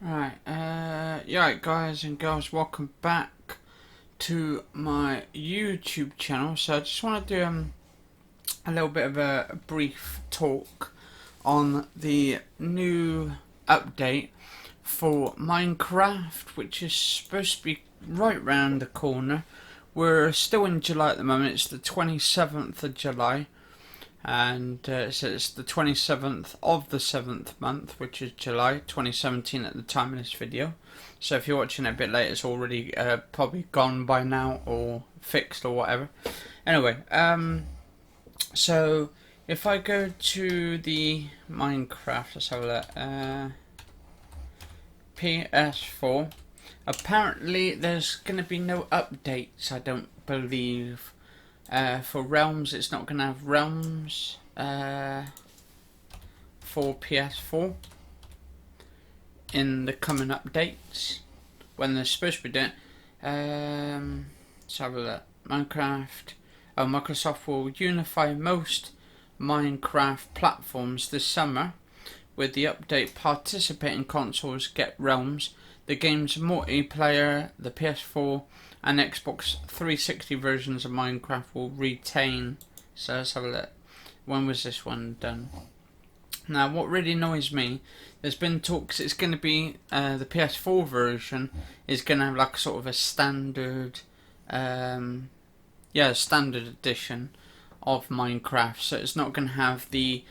Right, yeah, guys and girls, welcome back to my YouTube channel. So I just want to do a little bit of a brief talk on the new update for Minecraft, which is supposed to be right round the corner. We're still in July at the moment. It's the 27th of July. And so it's the 27th of the 7th month, which is July 2017 at the time of this video. So if you're watching it a bit late, it's already probably gone by now or fixed or whatever. Anyway, so if I go to the Minecraft, let's have a look. PS4. Apparently there's going to be no updates, I don't believe. For Realms, it's not going to have Realms for PS4 in the coming updates when they're supposed to be doing. Let's have a look. Minecraft. Oh, Microsoft will unify most Minecraft platforms this summer with the update. Participating consoles get Realms. The game's multiplayer, the PS4 and Xbox 360 versions of Minecraft will retain. So let's have a look. When was this one done? Now, what really annoys me, there's been talks it's going to be the PS4 version is going to have like sort of a standard, standard edition of Minecraft. So it's not going to have the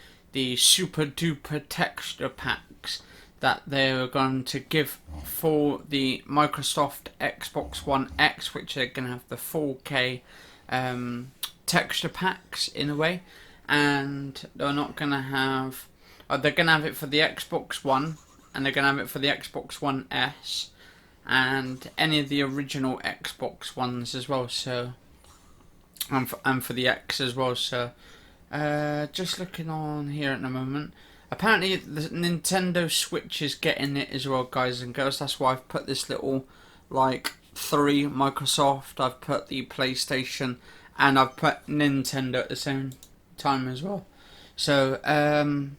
super duper texture packs that they're going to give for the Microsoft Xbox One X, which are going to have the 4K texture packs in a way, and they're not going to have. They're going to have it for the Xbox One, and they're going to have it for the Xbox One S, and any of the original Xbox Ones as well. So, and for the X as well. So, just looking on here at the moment. Apparently the Nintendo Switch is getting it as well, guys and girls. That's why I've put this little, like, 3 Microsoft. I've put the PlayStation, and I've put Nintendo at the same time as well. So, so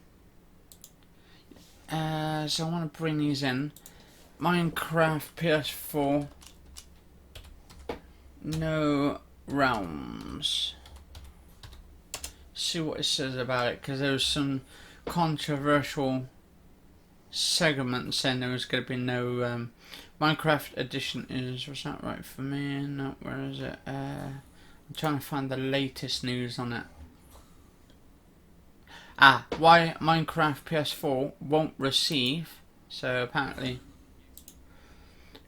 I want to bring these in. Minecraft PS4. No Realms. See what it says about it, because there was some controversial segment saying there was going to be no Minecraft edition was that right for me? No, where is it? I'm trying to find the latest news on it. Why Minecraft PS4 won't receive. So apparently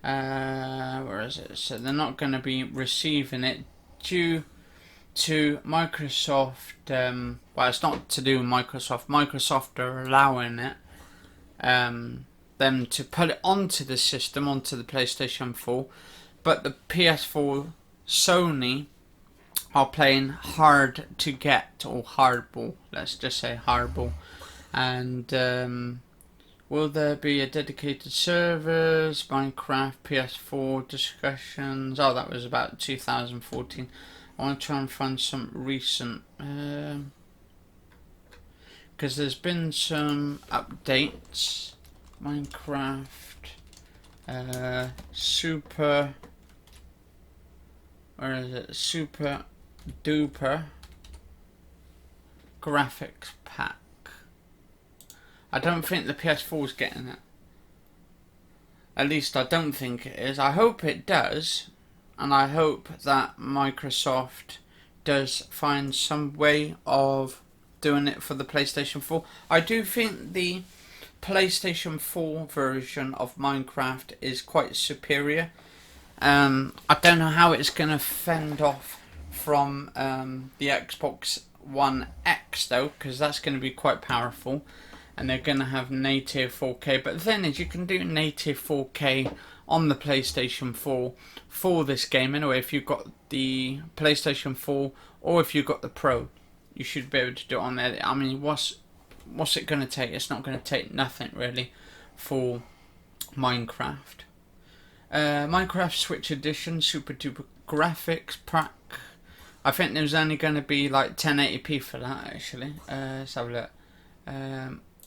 where is it? So they're not going to be receiving it due to Microsoft. Well, it's not to do with Microsoft. Microsoft are allowing it, them to put it onto the system, onto the PlayStation 4, but the PS4 Sony are playing hard to get, or hardball. Let's just say hardball. And will there be a dedicated servers? Minecraft PS4 discussions. Oh, that was about 2014. I want to try and find some recent, because there's been some updates. Minecraft, super, where is it? Super duper graphics pack. I don't think the PS4 is getting it. At least I don't think it is. I hope it does. And I hope that Microsoft does find some way of doing it for the PlayStation 4. I do think the PlayStation 4 version of Minecraft is quite superior. I don't know how it's going to fend off from the Xbox One X though, because that's going to be quite powerful. And they're going to have native 4K. But the thing is, you can do native 4K on the PlayStation 4 for this game anyway. If you've got the PlayStation 4 or if you've got the Pro, you should be able to do it on there. I mean, what's it going to take? It's not going to take nothing really for Minecraft. Minecraft Switch Edition Super Duper Graphics Pack. I think there's only going to be like 1080p for that actually. Let's have a look.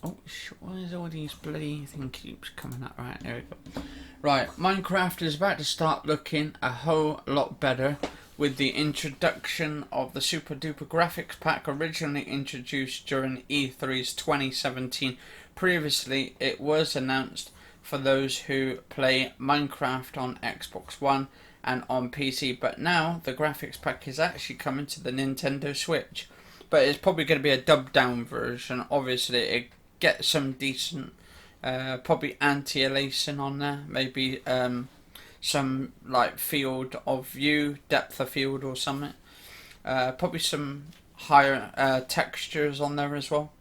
Oh, why is all these bloody thing keeps coming up? Right, there we go. Right, Minecraft is about to start looking a whole lot better with the introduction of the super duper graphics pack, originally introduced during E3's 2017. Previously, it was announced for those who play Minecraft on Xbox One and on PC, but now the graphics pack is actually coming to the Nintendo Switch. But it's probably going to be a dubbed down version. Obviously, it gets some decent, probably anti-aliasing on there. Maybe some like field of view, depth of field or something. Probably some higher textures on there as well.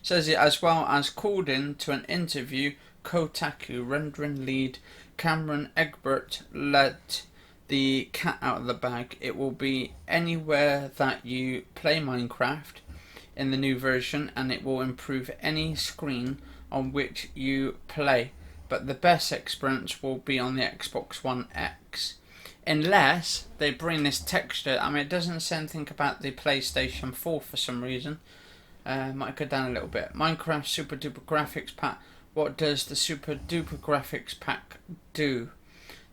Says it as well as called in to an interview. Kotaku rendering lead Cameron Egbert let the cat out of the bag. It will be anywhere that you play Minecraft in the new version, and it will improve any screen on which you play, but the best experience will be on the Xbox One X, unless they bring this texture. I mean, it doesn't say anything about the PlayStation 4 for some reason. Might go down a little bit. Minecraft Super Duper Graphics Pack. What does the Super Duper Graphics Pack do?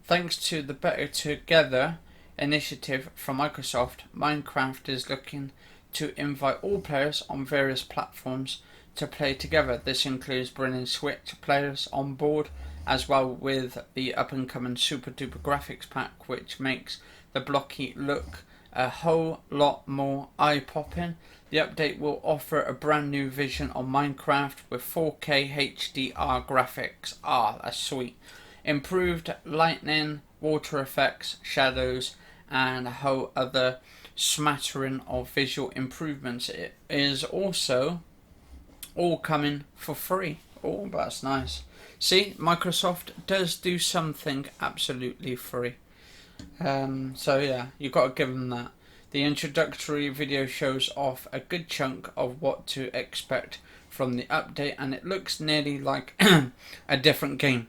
Thanks to the Better Together initiative from Microsoft, Minecraft is looking to invite all players on various platforms to play together. This includes bringing Switch players on board, as well with the up-and-coming Super Duper Graphics Pack, which makes the blocky look a whole lot more eye-popping. The update will offer a brand new vision on Minecraft with 4K HDR graphics. That's sweet. Improved lighting, water effects, shadows, and a whole other smattering of visual improvements. It is also all coming for free. Oh, that's nice. See, Microsoft does do something absolutely free. So yeah, you got to give them that. The introductory video shows off a good chunk of what to expect from the update, and it looks nearly like a different game.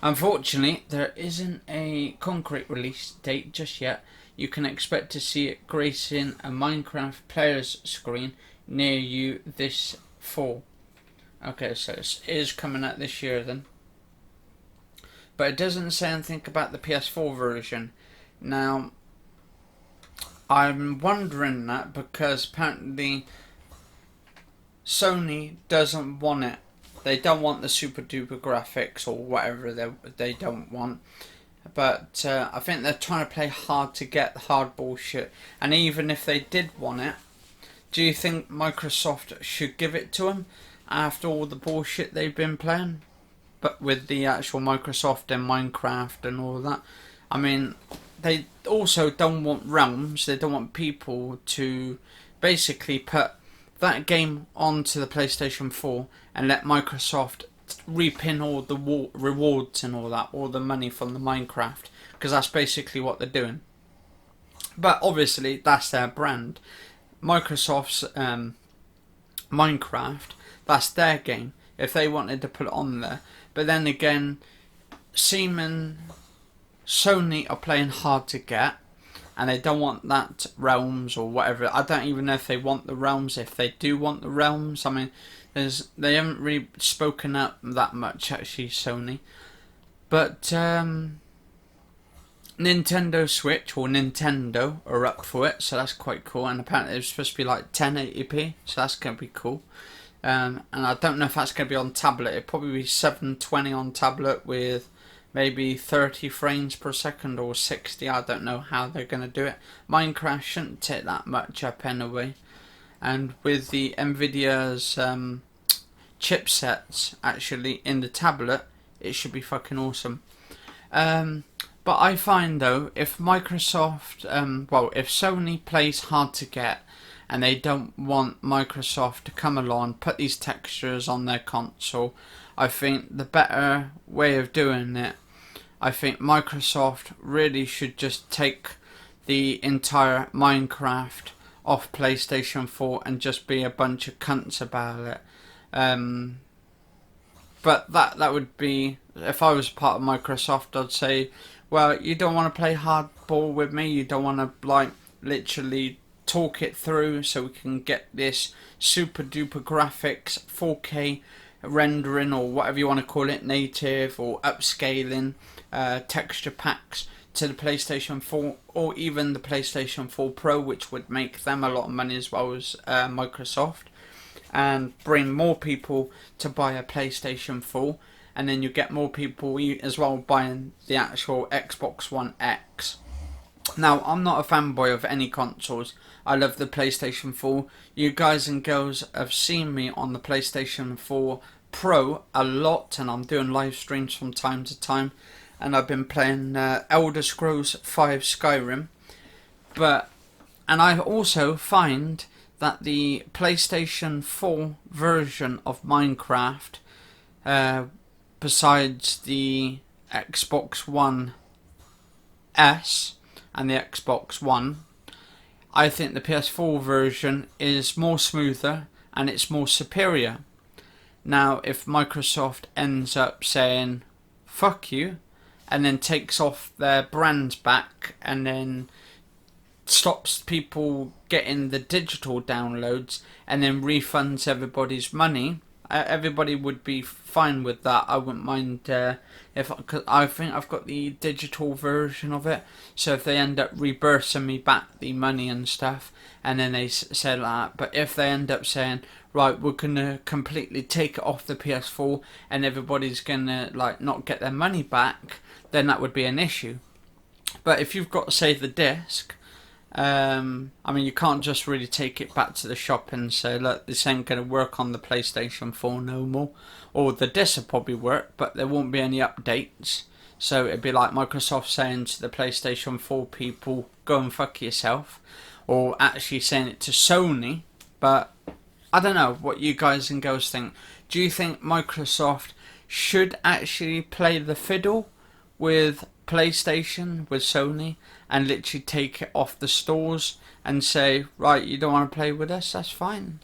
Unfortunately, there isn't a concrete release date just yet. You can expect to see it gracing a Minecraft player's screen near you this fall. Okay, so it is coming out this year then. But it doesn't say anything about the PS4 version. Now, I'm wondering that because apparently Sony doesn't want it. They don't want the super duper graphics or whatever they don't want. But I think they're trying to play hard to get the hard bullshit. And even if they did want it, do you think Microsoft should give it to them after all the bullshit they've been playing? But with the actual Microsoft and Minecraft and all that. I mean, they also don't want realms. They don't want people to basically put that game onto the PlayStation 4 and let Microsoft reap in all the rewards and all that, all the money from the Minecraft, because that's basically what they're doing. But obviously that's their brand. Microsoft's Minecraft, that's their game if they wanted to put it on there. But then again, Sony are playing hard to get, and they don't want that realms or whatever. I don't even know if they want the realms, if they do want the realms. I mean, they haven't really spoken up that much, actually, Sony. But Nintendo Switch, or Nintendo, are up for it, so that's quite cool. And apparently it's supposed to be like 1080p, so that's going to be cool. And I don't know if that's going to be on tablet. It'll probably be 720 on tablet with maybe 30 frames per second or 60. I don't know how they're going to do it. Minecraft shouldn't take that much up anyway. And with the Nvidia's chipsets actually in the tablet, it should be fucking awesome. But I find though, if Microsoft, if Sony plays hard to get, and they don't want Microsoft to come along, put these textures on their console, I think the better way of doing it, I think Microsoft really should just take the entire Minecraft off PlayStation 4 and just be a bunch of cunts about it. But that would be, if I was part of Microsoft, I'd say, well, you don't want to play hardball with me, you don't want to like literally talk it through so we can get this super duper graphics, 4K rendering, or whatever you want to call it, native or upscaling texture packs to the PlayStation 4 or even the PlayStation 4 Pro, which would make them a lot of money as well as Microsoft, and bring more people to buy a PlayStation 4, and then you get more people as well buying the actual Xbox One X. Now, I'm not a fanboy of any consoles. I love the PlayStation 4. You guys and girls have seen me on the PlayStation 4 Pro a lot, and I'm doing live streams from time to time, and I've been playing Elder Scrolls 5 Skyrim. And I also find that the PlayStation 4 version of Minecraft, besides the Xbox One S and the Xbox One, I think the PS4 version is more smoother and it's more superior. Now, if Microsoft ends up saying fuck you and then takes off their brands back and then stops people getting the digital downloads and then refunds everybody's money, everybody would be fine with that. I wouldn't mind cause I think I've got the digital version of it, so if they end up reimbursing me back the money and stuff, and then they say that, but if they end up saying, right, we're gonna completely take it off the PS4 and everybody's gonna like not get their money back, then that would be an issue. But if you've got to save the disc, I mean, you can't just really take it back to the shop and say, look, this ain't going to work on the PlayStation 4 no more. Or the disc will probably work, but there won't be any updates. So it'd be like Microsoft saying to the PlayStation 4 people, go and fuck yourself. Or actually saying it to Sony. But I don't know what you guys and girls think. Do you think Microsoft should actually play the fiddle with PlayStation, with Sony, and literally take it off the stores and say, right, you don't want to play with us, that's fine,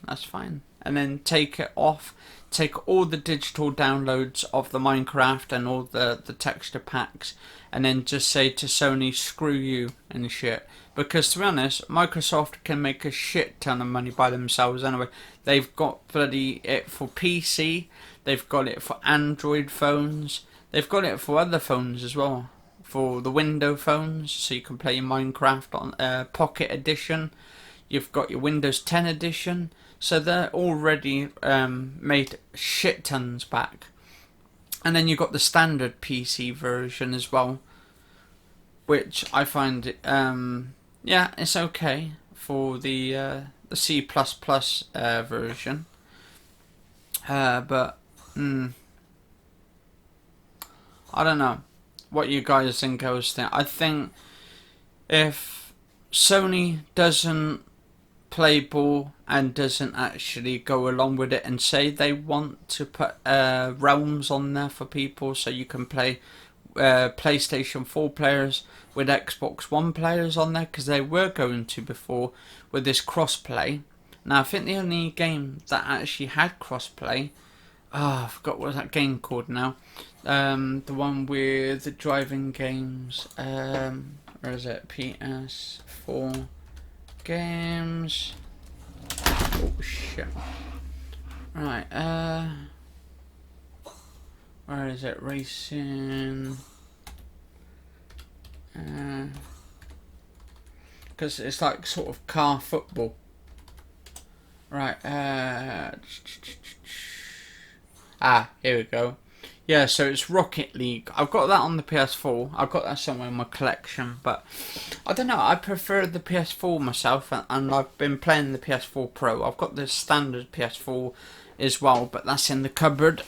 and then take it off, take all the digital downloads of the Minecraft and all the texture packs, and then just say to Sony, screw you and shit. Because to be honest, Microsoft can make a shit ton of money by themselves anyway. They've got bloody it for PC, they've got it for Android phones, they've got it for other phones as well. For the Window phones, so you can play Minecraft on Pocket Edition. You've got your Windows 10 Edition, so they're already made shit tons back. And then you've got the standard PC version as well, which I find yeah, it's okay for the C++ version, but I don't know what you guys and girls think. I think if Sony doesn't play ball and doesn't actually go along with it and say they want to put realms on there for people so you can play PlayStation 4 players with Xbox One players on there, because they were going to before with this crossplay. Now I think the only game that actually had crossplay, I forgot what that game called now. The one with the driving games. Where is it? PS4 games. Oh shit. Right. Where is it? Racing. Because it's like sort of car football. Right. Here we go. Yeah, so it's Rocket League. I've got that on the PS4. I've got that somewhere in my collection, but I don't know. I prefer the PS4 myself, and I've been playing the PS4 Pro. I've got the standard PS4 as well, but that's in the cupboard.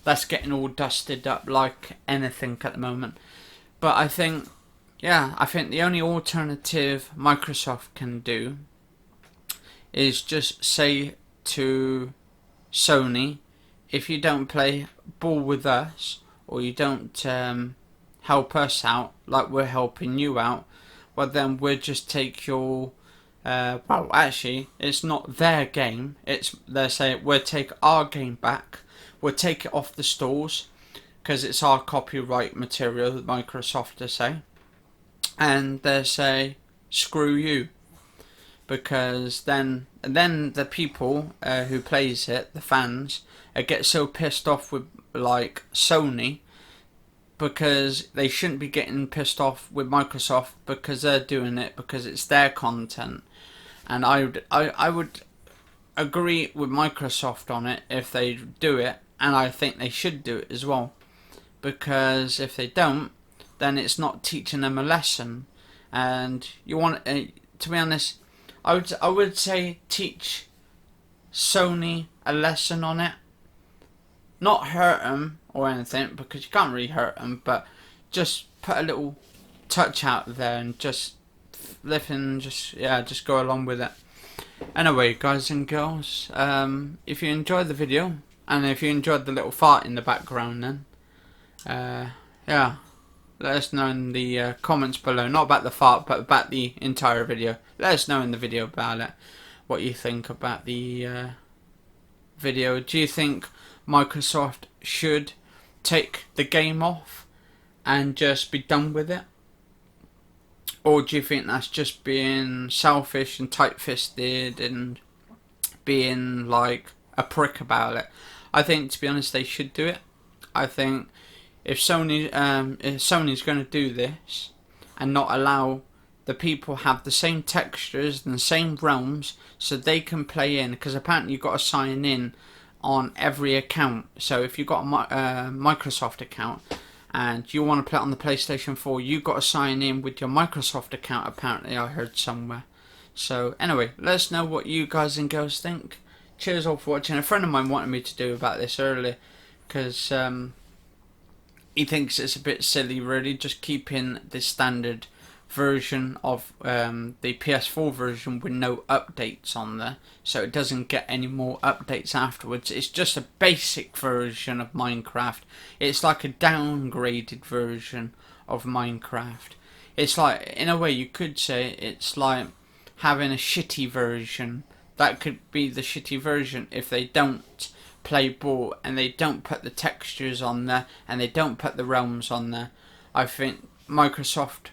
That's getting all dusted up like anything at the moment. But I think the only alternative Microsoft can do is just say to Sony, if you don't play ball with us, or you don't help us out like we're helping you out, well then we'll just take your well, actually it's not their game, they're saying we'll take our game back, we'll take it off the stores because it's our copyright material, Microsoft to say, and they say screw you. because then the people who plays it, the fans, get so pissed off with like Sony, because they shouldn't be getting pissed off with Microsoft because they're doing it because it's their content. And I would agree with Microsoft on it if they do it, and I think they should do it as well, because if they don't, then it's not teaching them a lesson. And you want to be honest, I would say teach Sony a lesson on it, not hurt them or anything, because you can't really hurt them, but just put a little touch out there and just just go along with it. Anyway, guys and girls, if you enjoyed the video, and if you enjoyed the little fart in the background, then yeah, let us know in the comments below. Not about the fart, but about the entire video. Let us know in the video about it, what you think about the video. Do you think Microsoft should take the game off and just be done with it? Or do you think that's just being selfish and tight-fisted and being like a prick about it? I think, to be honest, they should do it. I think if Sony's going to do this and not allow the people have the same textures and the same realms so they can play in, because apparently you've got to sign in on every account. So if you've got a Microsoft account and you want to play it on the PlayStation 4, you've got to sign in with your Microsoft account, apparently, I heard somewhere. So anyway, let us know what you guys and girls think. Cheers all for watching. A friend of mine wanted me to do about this earlier, because he thinks it's a bit silly, really, just keeping the standard version of the PS4 version with no updates on there, so it doesn't get any more updates afterwards. It's just a basic version of Minecraft. It's like a downgraded version of Minecraft. It's like, in a way you could say, it's like having a shitty version. That could be the shitty version if they don't play ball and they don't put the textures on there and they don't put the realms on there. I think Microsoft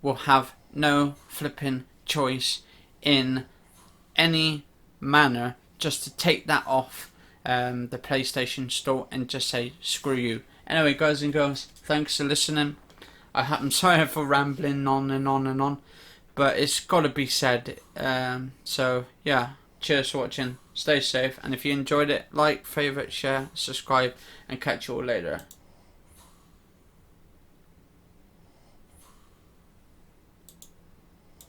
will have no flipping choice in any manner just to take that off the PlayStation Store and just say screw you. Anyway, guys and girls, thanks for listening. I'm sorry for rambling on and on and on, but it's got to be said. So yeah, cheers for watching, stay safe, and if you enjoyed it, like, favourite, share, subscribe, and catch you all later.